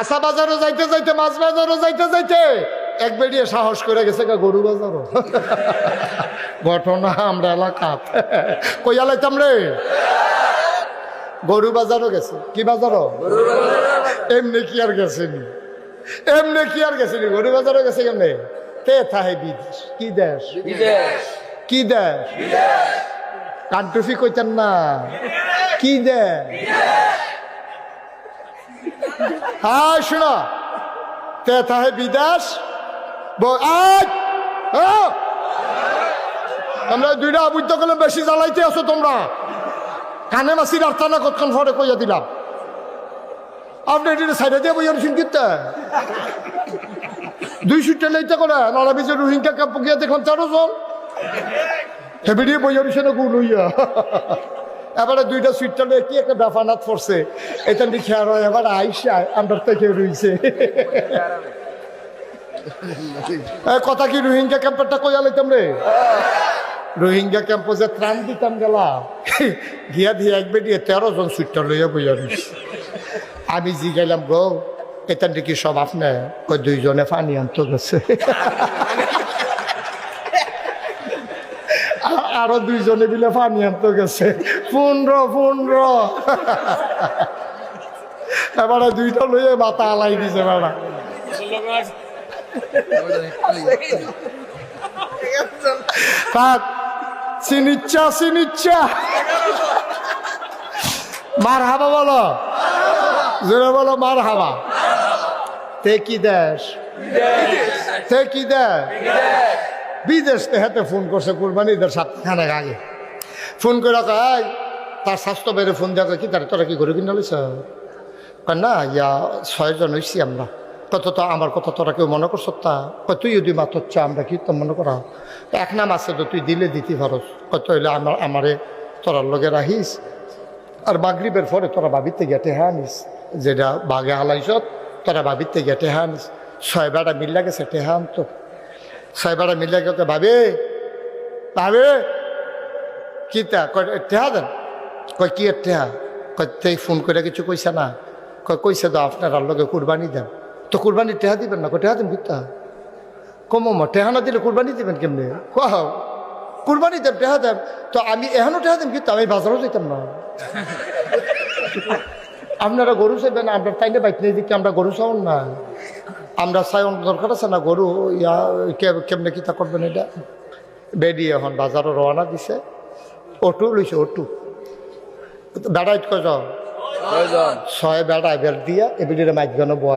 আসা বাজারও যাইতে যাইতে মাছ বাজারও যাইতে যাইতে এক বেরিয়ে সাহস করে গেছে গরু বাজারও ঘটনা আমরা এলাকা কইয়া লাইতাম রে গরু বাজারও গেছে কি বাজারও এমনি কি আর গেছেনি এমনি কি আর গেছেনি গরু বাজারও গেছে কেমনে তে থাহে বিদেশ কি দেশ কি দেশ কান্ট্রি কইতেন না কি দেশ হ্যাঁ শোনো তে থাহে বিদেশ আমরা দুইটা বুঝতে গেলে বেশি জ্বালাইতে আছো তোমরা কানে মাসির আর্থানা কতক্ষণ ফরে কইয়া দিলাম আপনি এটি সাইডে দিয়ে বইয়া শুনতে দুই সুটটা লইতে করে নলা বিচে রোহিঙ্গা ক্যাম্প গিয়ে দেখলাম 13 জন হেবিডিয়ে বইয়া না গুল হইয়া এবারে দুইটা সুইটটা লয়ে কি একটা দাফানাত পড়ছে এটা লিখে আর এবার আইসা আমরা থেকে রইছে কথা কি রোহিঙ্গা ক্যাম্পেরটা কইয়া লইতাম রে রোহিঙ্গা ক্যাম্প যে ত্রাণ দিতাম গেলাম গিয়া দিয়ে এক বেরিয়ে 13 জন সুইটটা লইয়া বইয়া রইছে আমি জি গেলাম গো এটান কি সব আপনি ওই দুইজনে পানি আনতে গেছে আরো দুইজনে মিলে পানি আনতে গেছে 15 এবারে দুইটা লইয়ে মাথা আলাই দিছে বেড়া চিনিচ্ছা মার হাবা বলো জোরে বলো মার হাবা তে কি দেশ তে কি দেশ বিদেশ হাতে ফোন করছে কুরবানিদের সপ্তাহখানেক আগে ফোন করে কয় তার স্বাস্থ্য বেড়ে ফোন দেখা কি তোরা কি গরু কিনে লইছ না ইয়া 6 জন হইছি আমরা কত তো আমার কথা তোরা কেউ মনে করছ তা তুই যদি মাত্র চা আমরা কি তো মনে করা এক নাম আছে তো তুই দিলে দিতে পারস কত হইলে আমারে তোরার লগে রাখিস আর মাগরিবের পরে তোরা বাবিতে গেটে হ্যাঁ আনিস যেটা বাঘে হালাইছ তোরা বাবিতে গেটে হ্যাঁ আনিস 6 বেড়া মিল্লা গেছে টেহা আনতো 6 বেড়া মিল্লা গেছে ভাবে কি তা টেহা দেন কয় কি এর টেহা কয় ফোন করে কিছু কইছে না কইছে তো আপনার লগে কুরবানি দেন তো কুরবানি টেহা দিবেন না টেহা দেন কিতা কম টেহা না দিলে কুরবানি দিবেন কেমনি কাও কুরবানি দেন টেহা দেন তো আমি এখনো টেহা দেন কিন্তু আমি বাজারও যেতাম না আপনারা গরু চাইবেন আমরা তাইলে বাইক নিয়ে দিকে আমরা গরু চাউন না আমরা চাইন দরকার আছে না গরু ইয়া কেমনে কিতা করবেন এটা বেডি এখন বাজারও রওনা দিছে অটো লইছে অটো বেড়াইত কয় 6 বেড়া বের দিয়া এবিডিরে মাইক গানো